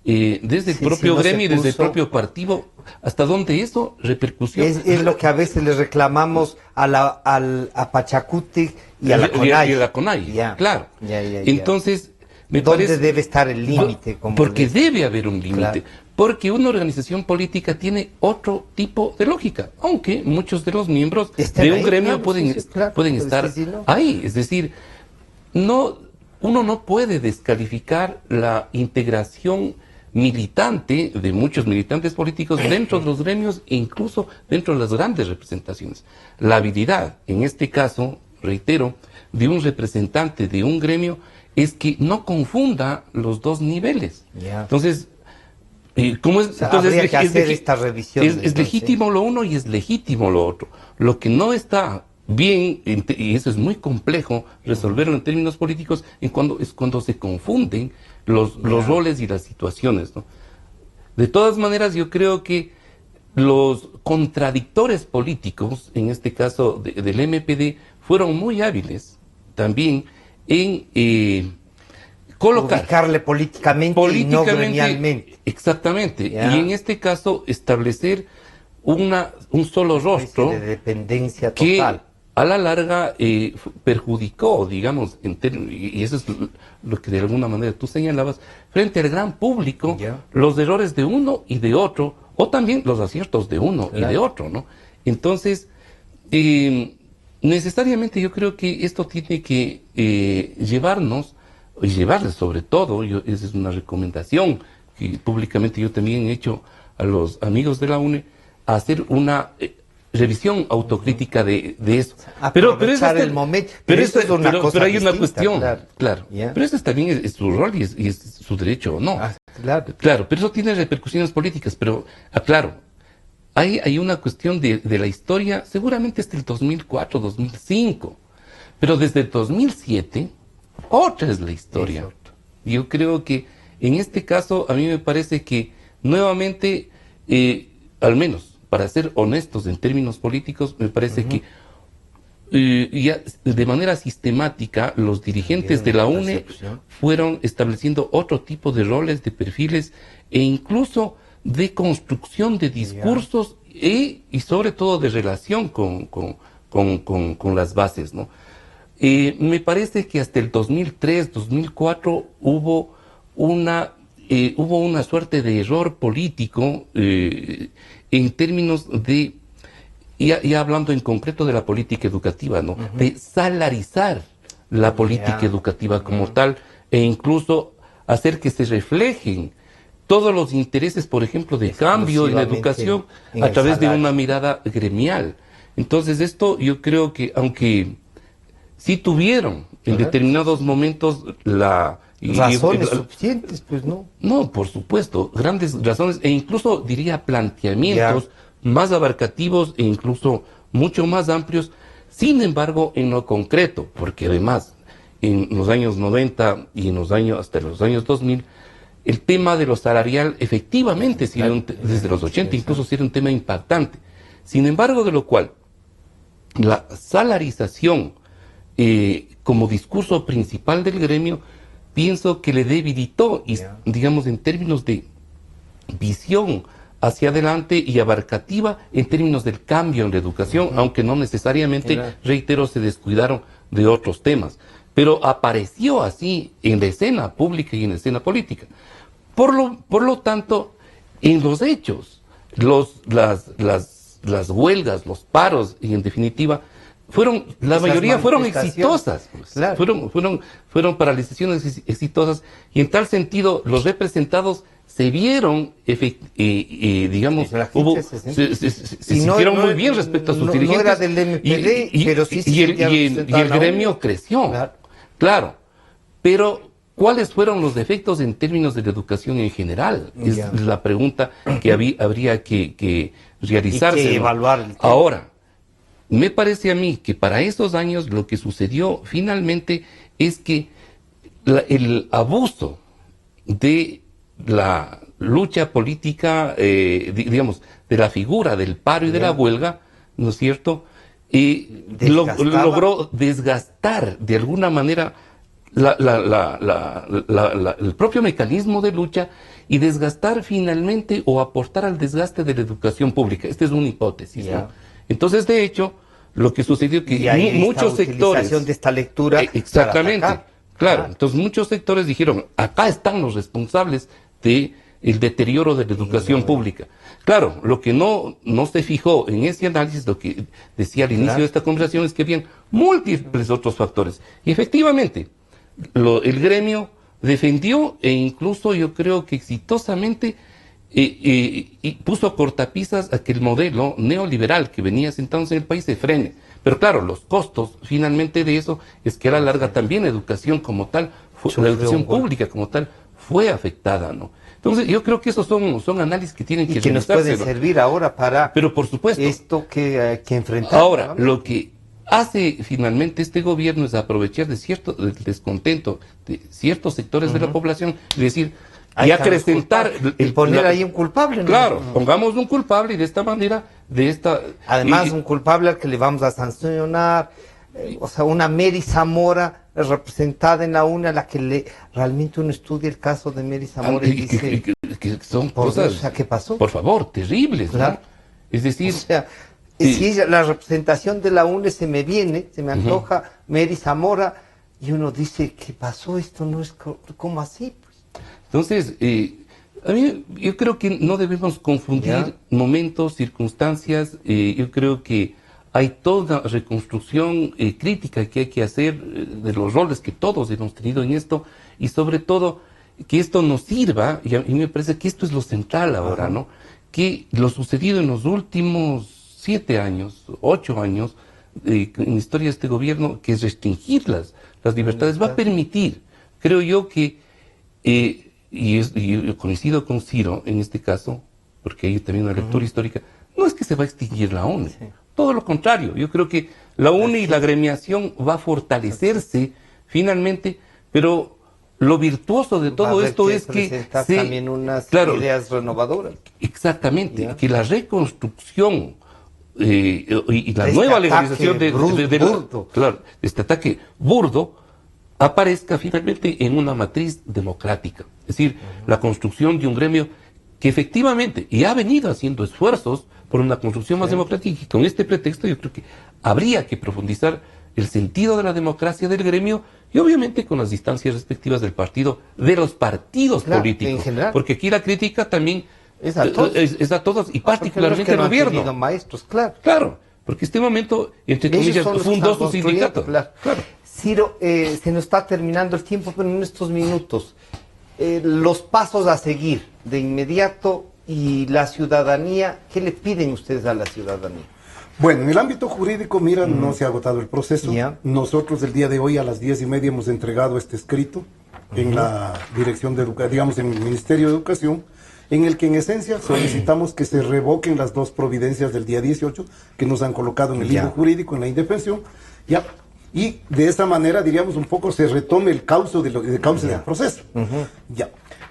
desde el propio gremio y desde el propio partido, hasta donde eso repercusión. Es lo que a veces le reclamamos a Pachacuti y a la CONAI. Y a la CONAI, claro. Entonces, ¿dónde debe estar el límite? Porque debe haber un límite. Claro. Porque una organización política tiene otro tipo de lógica, aunque muchos de los miembros de un gremio pueden estar ahí. Es decir, uno no puede descalificar la integración militante de muchos militantes políticos dentro de los gremios e incluso dentro de las grandes representaciones. La habilidad, en este caso, reitero, de un representante de un gremio es que no confunda los dos niveles. Entonces, ¿cómo es? Habría que hacer esta revisión. Es legítimo lo uno y es legítimo lo otro. Lo que no está bien, y eso es muy complejo resolverlo en términos políticos, es cuando se confunden los roles y las situaciones, ¿no? De todas maneras, yo creo que los contradictores políticos, en este caso del MPD, fueron muy hábiles también en ubicarle políticamente y no gremialmente. Exactamente. Y en este caso establecer un solo rostro de dependencia total. Que a la larga perjudicó, digamos, y eso es lo que de alguna manera tú señalabas, frente al gran público, los errores de uno y de otro, o también los aciertos de uno y de otro, ¿no? Entonces, necesariamente yo creo que esto tiene que llevarles sobre todo, esa es una recomendación que públicamente yo también he hecho a los amigos de la UNE, a hacer una revisión autocrítica de eso. Pero el momento. Pero hay una cuestión, claro. Pero eso también es su rol y es su derecho, ¿no? Claro, pero eso tiene repercusiones políticas, pero claro, hay una cuestión de la historia, seguramente hasta el 2004, 2005, pero desde el 2007, otra es la historia. Yo creo que en este caso, a mí me parece que nuevamente, al menos para ser honestos en términos políticos, me parece que ya de manera sistemática los dirigentes de la UNE fueron estableciendo otro tipo de roles, de perfiles e incluso de construcción de discursos y sobre todo de relación con las bases, ¿no? Me parece que hasta el 2003, 2004 hubo una suerte de error político en términos de, ya hablando en concreto de la política educativa, ¿no? De salarizar la política educativa como tal e incluso hacer que se reflejen todos los intereses, por ejemplo, de cambio en la educación a través de una mirada gremial. Entonces esto yo creo que, aunque sí tuvieron en determinados momentos razones suficientes, pues no. No, por supuesto, grandes razones e incluso diría planteamientos más abarcativos e incluso mucho más amplios. Sin embargo, en lo concreto, porque además en los años 90 y hasta los años 2000, el tema de lo salarial efectivamente desde los 80 incluso sí era un tema impactante. Sin embargo, de lo cual la salarización como discurso principal del gremio, pienso que le debilitó, digamos, en términos de visión hacia adelante y abarcativa en términos del cambio en la educación, aunque no necesariamente, reitero, se descuidaron de otros temas. Pero apareció así en la escena pública y en la escena política. Por lo tanto, en los hechos, las huelgas, los paros, y en definitiva, la mayoría fueron exitosas, pues. Claro. Fueron paralizaciones exitosas, y en tal sentido los representados se vieron, digamos, se sintieron muy bien respecto a sus dirigentes. No era del MPD, pero sí y el gremio creció, claro. Pero, ¿cuáles fueron los defectos en términos de la educación en general? Es la pregunta que habría que realizarse. Y que evaluar el tema. Ahora, me parece a mí que para esos años lo que sucedió finalmente es que el abuso de la lucha política, digamos, de la figura del paro y de la huelga, ¿no es cierto? Logró desgastar de alguna manera el propio mecanismo de lucha y desgastar finalmente o aportar al desgaste de la educación pública. Esta es una hipótesis, ¿no? Entonces, de hecho, lo que sucedió es que muchos sectores... de esta lectura exactamente, claro. Entonces, muchos sectores dijeron, acá están los responsables del deterioro de la educación pública. Claro, lo que no se fijó en ese análisis, lo que decía al inicio de esta conversación, es que habían múltiples otros factores. Y efectivamente, el gremio defendió e incluso yo creo que exitosamente y puso a cortapisas a que el modelo neoliberal que venía sentándose en el país se frene. Pero claro, los costos finalmente de eso es que a la larga también la educación como tal, la educación pública como tal, fue afectada, ¿no? Entonces yo creo que esos son análisis que tienen que nos pueden servir ahora para pero por supuesto esto que enfrentar. Ahora, lo que hace finalmente este gobierno es aprovechar del descontento de ciertos sectores de la población y decir, y acrecentar poner ahí un culpable, ¿no? Claro, pongamos un culpable y de esta manera, además un culpable al que le vamos a sancionar, o sea, una Mary Zamora representada en la UNE, a la que realmente uno estudia el caso de Mary Zamora y dice que son cosas, o sea, ¿qué pasó? Por favor, terribles, claro. ¿no? Es decir, o sea, si la representación de la UNE se me antoja Mary Zamora, y uno dice, ¿qué pasó? Esto no es como así, pues. Entonces, a mí yo creo que no debemos confundir momentos, circunstancias. Yo creo que hay toda una reconstrucción crítica que hay que hacer de los roles que todos hemos tenido en esto, y sobre todo que esto nos sirva, y a mí me parece que esto es lo central ahora, ¿no? Que lo sucedido en los últimos 7 años, 8 años, en la historia de este gobierno, que es restringir las libertades, va a permitir, creo yo, que... y yo coincido con Ciro en este caso, porque hay también una lectura histórica, no es que se va a extinguir la ONU, todo lo contrario. Yo creo que la ONU y la agremiación va a fortalecerse finalmente, pero lo virtuoso de todo esto es que también unas ideas renovadoras. Exactamente, que la reconstrucción y la nueva legalización de este ataque burdo aparezca finalmente en una matriz democrática. Es decir, la construcción de un gremio que efectivamente, y ha venido haciendo esfuerzos por una construcción más democrática, y con este pretexto yo creo que habría que profundizar el sentido de la democracia del gremio, y obviamente con las distancias respectivas de los partidos políticos. En general. Porque aquí la crítica también es a todos y particularmente al gobierno. Maestros, claro, porque este momento, entre comillas, fundó su sindicato. Claro. Ciro, se nos está terminando el tiempo, pero en estos minutos, los pasos a seguir de inmediato y la ciudadanía, ¿qué le piden ustedes a la ciudadanía? Bueno, en el ámbito jurídico, mira, no se ha agotado el proceso. Nosotros el día de hoy a las 10:30 hemos entregado este escrito en la Dirección de Educación, digamos en el Ministerio de Educación, en el que en esencia solicitamos que se revoquen las 2 providencias del día 18 que nos han colocado en el libro jurídico, en la indefensión, y de esa manera, diríamos, un poco se retome el cauce del proceso.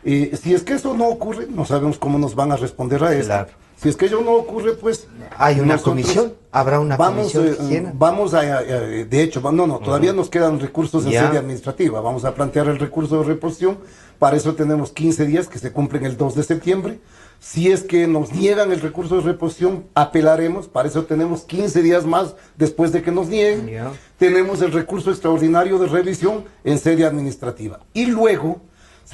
Si es que eso no ocurre, no sabemos cómo nos van a responder a esto. Si es que ello no ocurre, pues... ¿Hay una comisión? ¿Habrá una comisión? De hecho, todavía nos quedan recursos en sede administrativa. Vamos a plantear el recurso de reposición. Para eso tenemos 15 días que se cumplen el 2 de septiembre. Si es que nos niegan el recurso de reposición, apelaremos. Para eso tenemos 15 días más después de que nos nieguen. Tenemos el recurso extraordinario de revisión en sede administrativa. Y luego,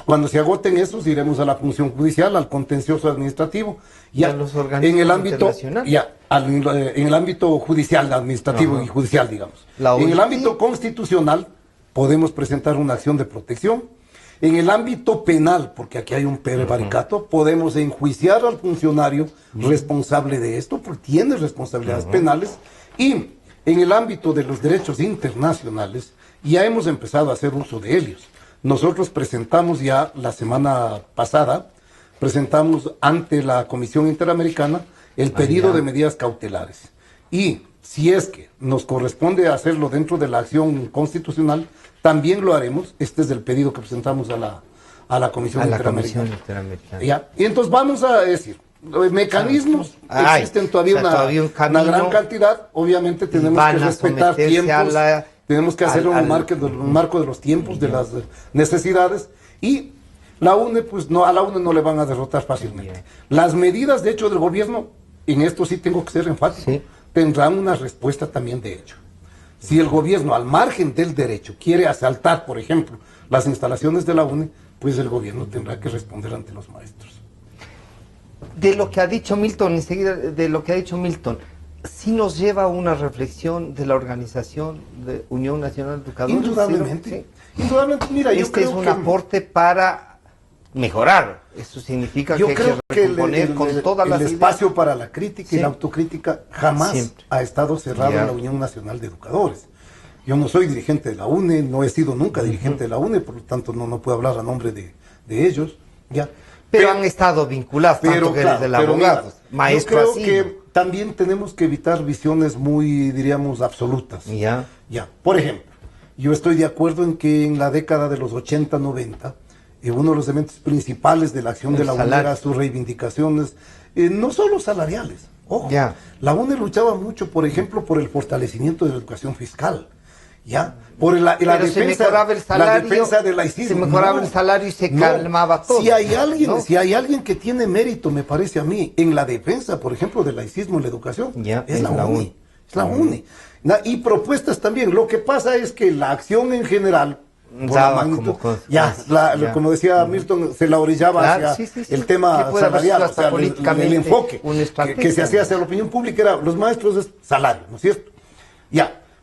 Cuando se agoten esos, iremos a la función judicial, al contencioso administrativo, y a los organismos en el ámbito, internacionales. en el ámbito judicial, administrativo y judicial, digamos. En el ámbito constitucional, podemos presentar una acción de protección. En el ámbito penal, porque aquí hay un prevaricato, podemos enjuiciar al funcionario responsable de esto, porque tiene responsabilidades penales. Y en el ámbito de los derechos internacionales, ya hemos empezado a hacer uso de ellos. Nosotros presentamos ya la semana pasada, presentamos ante la Comisión Interamericana el pedido de medidas cautelares. Y si es que nos corresponde hacerlo dentro de la acción constitucional, también lo haremos. Este es el pedido que presentamos a la Comisión Interamericana. ¿Ya? Y entonces vamos a decir, mecanismos existen todavía, una gran cantidad. Obviamente tenemos que respetar tiempos, tenemos que hacerlo en un marco de los tiempos, de las necesidades, y la UNE, pues no, a la UNE no le van a derrotar fácilmente. Las medidas, de hecho, del gobierno, en esto sí tengo que ser enfático, tendrán una respuesta también de hecho. Si el gobierno, al margen del derecho, quiere asaltar, por ejemplo, las instalaciones de la UNE, pues el gobierno tendrá que responder ante los maestros. De lo que ha dicho Milton, enseguida, de lo que ha dicho Milton, sí nos lleva a una reflexión de la organización de Unión Nacional de Educadores. Indudablemente. Indudablemente, mira, yo creo es un aporte para mejorar. Eso significa que hay que recomponer con todas las el espacio para la crítica y la autocrítica jamás ha estado cerrado en la Unión Nacional de Educadores. Yo no soy dirigente de la UNE, no he sido nunca dirigente de la UNE, por lo tanto no puedo hablar a nombre de ellos. ¿Ya? Pero han estado vinculados, tanto que desde el abogado, maestro. Yo creo que también tenemos que evitar visiones muy, diríamos, absolutas. Ya. Por ejemplo, yo estoy de acuerdo en que en la década de los 80, 90, uno de los elementos principales de la acción de la UNE era sus reivindicaciones, no solo salariales. Ojo, la UNE luchaba mucho, por ejemplo, por el fortalecimiento de la educación fiscal. Por la defensa del laicismo. Se mejoraba el salario y se calmaba todo. Si hay alguien que tiene mérito, me parece a mí, en la defensa, por ejemplo, del laicismo en la educación, es la UNE. Es la UNE. Y propuestas también. Lo que pasa es que la acción en general, como decía Milton, se la orillaba hacia el tema salarial, o sea, el enfoque que se hacía hacia la opinión pública era, los maestros es salario, ¿no es cierto?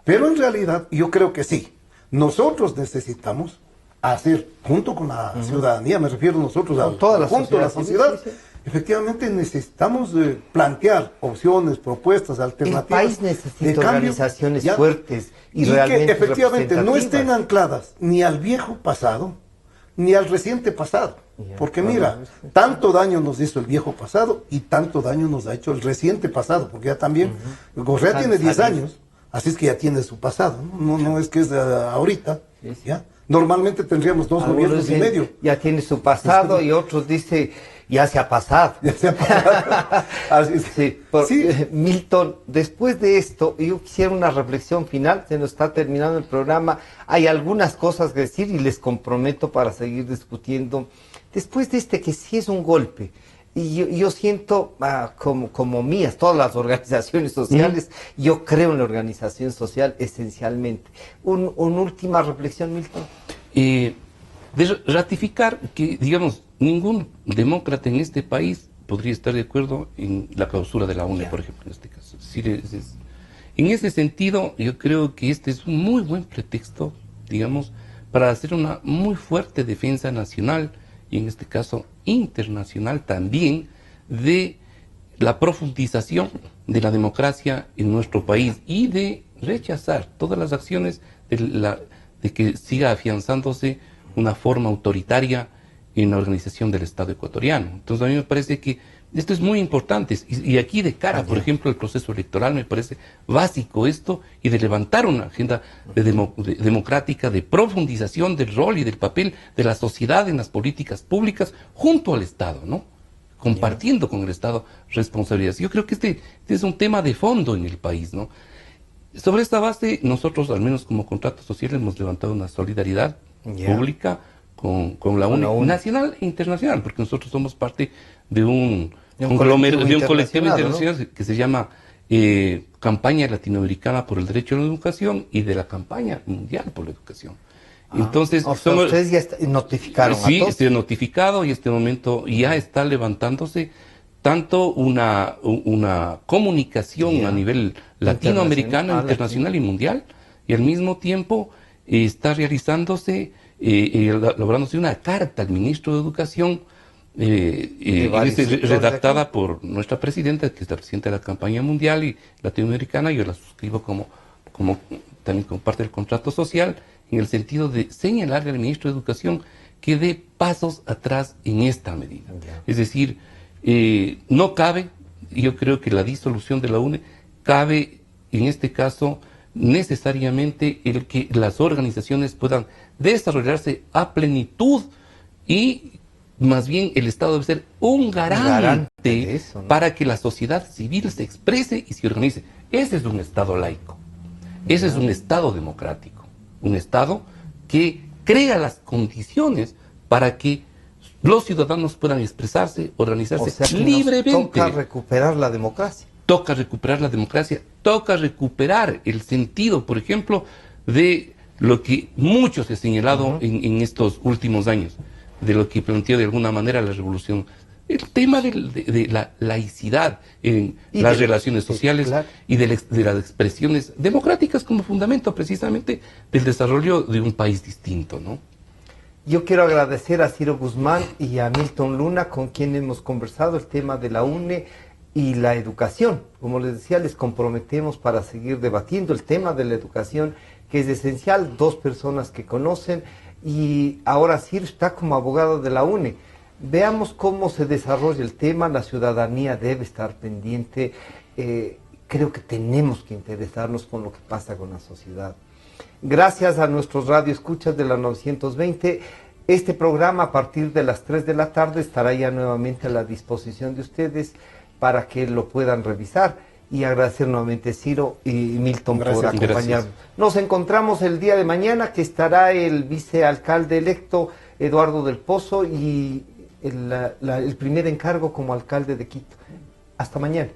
Pero en realidad yo creo que sí, nosotros necesitamos hacer, junto con la ciudadanía, me refiero nosotros a la sociedad, efectivamente necesitamos plantear opciones, propuestas, alternativas. El país necesita organizaciones fuertes y realmente que efectivamente no estén ancladas ni al viejo pasado, ni al reciente pasado. Porque mira, tanto daño nos hizo el viejo pasado y tanto daño nos ha hecho el reciente pasado, porque ya también, Correa tiene 10 años. Así es que ya tiene su pasado, no es que es ahorita, ¿ya? Normalmente tendríamos 2 gobiernos y medio. Ya tiene su pasado y otros dicen, ya se ha pasado. Ya se ha pasado. Así es. Milton, después de esto, yo quisiera una reflexión final, se nos está terminando el programa, hay algunas cosas que decir y les comprometo para seguir discutiendo. Después de que sí es un golpe, y yo siento, como mías, todas las organizaciones sociales, yo creo en la organización social esencialmente. Una última reflexión, Milton. De ratificar que, digamos, ningún demócrata en este país podría estar de acuerdo en la clausura de la UNE, por ejemplo, en este caso. En ese sentido, yo creo que este es un muy buen pretexto, digamos, para hacer una muy fuerte defensa nacional, y en este caso internacional también, de la profundización de la democracia en nuestro país y de rechazar todas las acciones de que siga afianzándose una forma autoritaria en la organización del Estado ecuatoriano. Entonces a mí me parece que esto es muy importante, y aquí de cara, por ejemplo, al proceso electoral me parece básico esto, y de levantar una agenda democrática, de profundización del rol y del papel de la sociedad en las políticas públicas junto al Estado, ¿no? Compartiendo con el Estado responsabilidades. Yo creo que este es un tema de fondo en el país, ¿no? Sobre esta base, nosotros, al menos como contrato social, hemos levantado una solidaridad pública con la UNE, nacional e internacional, porque nosotros somos parte de un colectivo internacional que se llama campaña latinoamericana por el derecho a la educación y de la campaña mundial por la educación. Entonces, ustedes ya notificaron sí, a todos. se ha notificado y este momento ya está levantándose tanto una comunicación a nivel latinoamericano, internacional y mundial, y al mismo tiempo está realizándose, elaborándose una carta al ministro de Educación, redactada por nuestra presidenta, que es la presidenta de la campaña mundial y latinoamericana. Yo la suscribo como también como parte del contrato social, en el sentido de señalarle al ministro de Educación que dé pasos atrás en esta medida. Es decir, no cabe, yo creo que la disolución de la UNE cabe en este caso necesariamente el que las organizaciones puedan desarrollarse a plenitud, y más bien el Estado debe ser un garante de eso, ¿no? para que la sociedad civil se exprese y se organice. Ese es un Estado laico, ese es un Estado democrático, un Estado que crea las condiciones para que los ciudadanos puedan expresarse, organizarse libremente. Toca recuperar la democracia. Toca recuperar la democracia, toca recuperar el sentido, por ejemplo, de lo que mucho se ha señalado en estos últimos años, de lo que planteó de alguna manera la revolución. El tema de la laicidad en las relaciones sociales y de las expresiones democráticas como fundamento precisamente del desarrollo de un país distinto, ¿no? Yo quiero agradecer a Ciro Guzmán y a Milton Luna, con quien hemos conversado el tema de la UNE y la educación. Como les decía, les comprometemos para seguir debatiendo el tema de la educación, que es esencial. Dos personas que conocen, y ahora Ciro está como abogado de la UNE. Veamos cómo se desarrolla el tema. La ciudadanía debe estar pendiente. Creo que tenemos que interesarnos con lo que pasa con la sociedad. Gracias a nuestros radioescuchas de la 920. Este programa a partir de las 3 de la tarde estará ya nuevamente a la disposición de ustedes para que lo puedan revisar. Y agradecer nuevamente a Ciro y Milton por acompañarnos. Nos encontramos el día de mañana, que estará el vicealcalde electo Eduardo del Pozo y el primer encargo como alcalde de Quito. Hasta mañana.